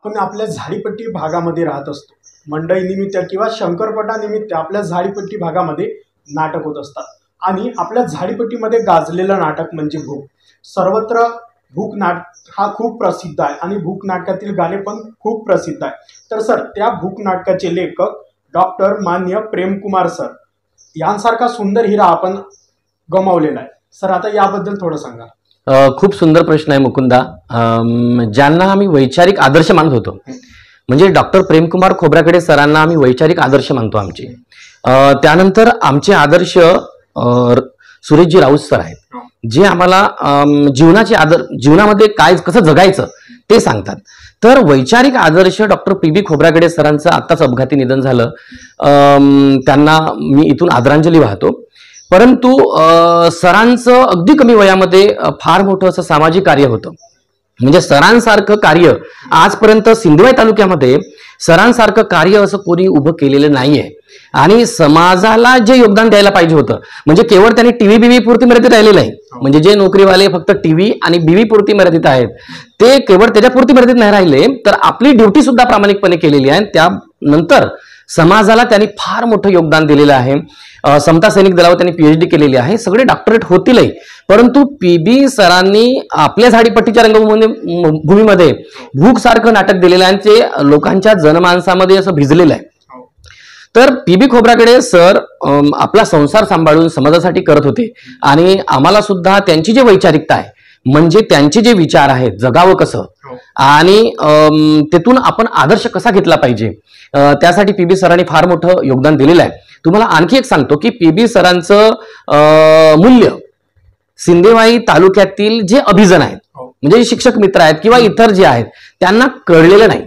आपण आपल्या झाडीपट्टी भागामध्ये राहत असतो. मंडई निमित्त किंवा शंकरपटा निमित्त आपल्या झाडीपट्टी भागामध्ये नाटक होत असतात आणि आपल्या झाडीपट्टीमध्ये गाजलेलं नाटक म्हणजे भूक. सर्वत्र भूक नाटक हा खूप प्रसिद्ध आहे आणि भूक नाटकातील गाणे पण खूप प्रसिद्ध आहे. तर सर, त्या भूक नाटकाचे लेखक डॉक्टर मान्य प्रेमकुमार सर यांसारखा सुंदर हिरा आपण गमावलेला आहे. सर, आता याबद्दल थोडं सांगा. खूप सुंदर प्रश्न आहे मुकुंदा. ज्यांना आम्ही वैचारिक आदर्श मानत होतो, म्हणजे डॉक्टर प्रेमकुमार खोब्रागडे सरांना आम्ही वैचारिक आदर्श मानतो आमचे. त्यानंतर आमचे आदर्श सुरेशजी राऊत सर आहेत, जे आम्हाला जीवनामध्ये काय कसं जगायचं ते सांगतात. तर वैचारिक आदर्श डॉक्टर पी बी खोब्रागडे सरांचं आत्ताच अपघाती निधन झालं. त्यांना मी इथून आदरांजली वाहतो. परंतु सरांचं अगदी कमी वयामध्ये फार मोठं असं सामाजिक कार्य होतं. म्हणजे सरांसारखं कार्य आजपर्यंत सिंधुवाई तालुक्यामध्ये सरांसारखं कार्य असं कोणी उभं केलेलं नाहीये. आणि समाजाला जे योगदान द्यायला पाहिजे होतं, म्हणजे केवळ त्यांनी टीव्ही बीव्ही पुरती मर्यादित राहिलेलं आहे. म्हणजे जे नोकरीवाले फक्त टीव्ही आणि बीव्ही पुरती मर्यादित आहेत, ते केवळ त्याच्यापुरती मर्यादित नाही राहिले, तर आपली ड्युटी सुद्धा प्रामाणिकपणे केलेली आहे. त्यानंतर समाजाला त्यांनी फार मोठं योगदान दिलेलं आहे. समता सैनिक दलावर त्यांनी PhD केलेली आहे. सगळे डॉक्टरेट होतीलही, परंतु PB सरांनी आपल्या झाडीपट्टीच्या रंगभूमीमध्ये भूक सारखं नाटक दिलेलं आहे, ते लोकांच्या जनमानसामध्ये असं भिजलेलं आहे. तर PB खोब्रागडे सर आपला संसार सांभाळून समाजासाठी करत होते आणि आम्हाला सुद्धा त्यांची जी वैचारिकता आहे, म्हणजे त्यांचे जे विचार आहेत, जगावं कसं आणि तेथून आपण आदर्श कसा घेतला पाहिजे, त्यासाठी PB सरांनी फार मोठं योगदान दिलेलं आहे. तुम्हाला आणखी एक सांगतो की PB सरांचं मूल्य सिंधुवाई तालुक्यातील जे अभिजन आहेत, म्हणजे शिक्षक मित्र आहेत किंवा इतर जे आहेत, त्यांना कळलेलं नाही.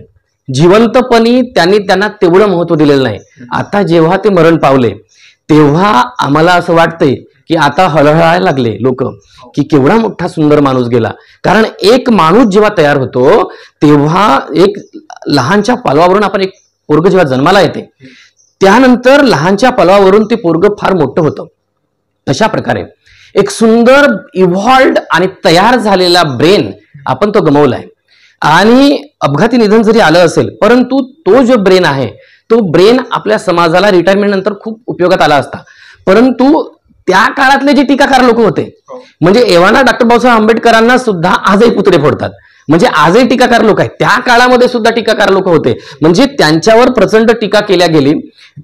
जिवंतपणी त्यांना तेवढं महत्व दिलेलं नाही. आता जेव्हा ते मरण पावले तेव्हा आम्हाला असं वाटतंय की आता हळहळायला लागले लोक की केवढा मोठा सुंदर माणूस गेला. कारण एक माणूस जेव्हा तयार होतो तेव्हा एक लहानच्या पालवावरून आपण एक पोरग जेव्हा जन्माला येते, त्यानंतर लहानच्या पालवावरून ते पोरग फार मोठं होतं. तशा प्रकारे एक सुंदर इव्हॉल्व्ड आणि तयार झालेला ब्रेन आपण तो गमावलाय. आणि अपघाती निधन जरी आलं असेल, परंतु तो जो ब्रेन आहे, तो ब्रेन आपल्या समाजाला रिटायरमेंट नंतर खूप उपयोगात आला असता. परंतु त्या काळातले जे टीकाकार लोक होते, म्हणजे एव्हाना डॉक्टर बाबासाहेब आंबेडकरांना सुद्धा आजही पुतळे फोडतात, म्हणजे आजही टीकाकार लोक आहेत. त्या काळामध्ये सुद्धा टीकाकार लोक होते, म्हणजे त्यांच्यावर प्रचंड टीका केल्या गेली.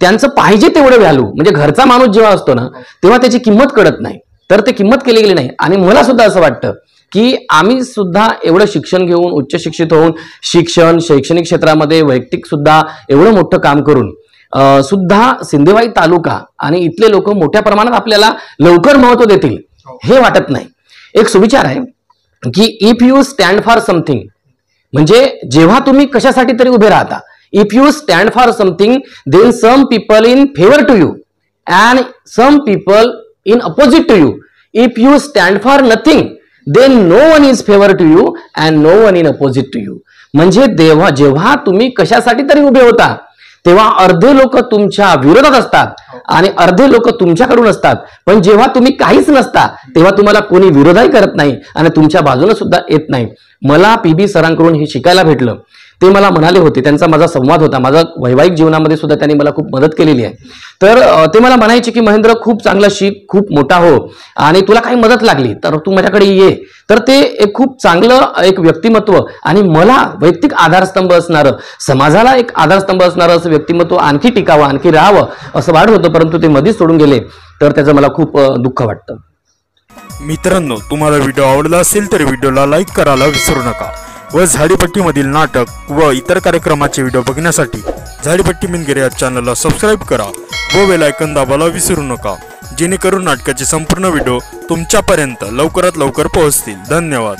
त्यांचं पाहिजे तेवढं व्हॅल्यू, म्हणजे घरचा माणूस जेव्हा असतो ना, तेव्हा त्याची किंमत कळत नाही, तर ते किंमत केली गेली नाही. आणि मला सुद्धा असं वाटतं की आम्ही सुद्धा एवढं शिक्षण घेऊन, उच्च शिक्षित होऊन, शिक्षण शैक्षणिक क्षेत्रामध्ये वैयक्तिक सुद्धा एवढं मोठं काम करून सुद्धा सिंधुवाई तालुका आणि इथले लोक मोठ्या प्रमाणात आपल्याला लवकर महत्व देतील हे वाटत नाही. एक सुविचार आहे की if you stand for something, म्हणजे जेव्हा तुम्ही कशासाठी तरी उभे राहता, if you stand for something then some people in favour to you and some people in opposite to you. If you stand for nothing then no one is favor to you and no one in opposite to you. म्हणजे जेव्हा तुम्ही कशासाठी तरी उभे होता तेव्हा अर्धे लोक तुमच्या विरोधात असतात आणि अर्धे लोक तुमच्याकडून असतात. पण जेव्हा तुम्ही काहीच नसता तेव्हा तुम्हाला कोणी विरोधही करत नाही आणि तुमच्या बाजूने सुद्धा येत नाही. मला PB सरांकडून हे शिकायला भेटलं. ते मला म्हणाले होते, त्यांचा माझा संवाद होता, माझा वैवाहिक जीवनामध्ये सुद्धा त्यांनी मला खूप मदत केलेली आहे. तर ते मला म्हणायचे की महेंद्र, खूप चांगला शिक, खूप मोठा हो, आणि तुला काही मदत लागली तर तू माझ्याकडे ये. तर ते एक खूप चांगलं एक व्यक्तिमत्व आणि मला वैयक्तिक आधारस्तंभ असणारं, समाजाला एक आधारस्तंभ असणारं असं व्यक्तिमत्व आणखी टिकावं, आणखी राहावं असं वाटत होतं. परंतु ते मध्येच सोडून गेले, तर त्याचं मला खूप दुःख वाटतं. मित्रांनो, तुम्हाला व्हिडिओ आवडला असेल तर व्हिडिओला लाईक करायला विसरू नका व झाडीपट्टीमधील नाटक व इतर कार्यक्रमाचे व्हिडिओ बघण्यासाठी झाडीपट्टी मिनगिरे या चॅनलला सबस्क्राईब करा व बेल आयकॉन दाबायला विसरू नका, जेणेकरून नाटकाचे संपूर्ण व्हिडिओ तुमच्यापर्यंत लवकरात लवकर पोहोचतील. धन्यवाद.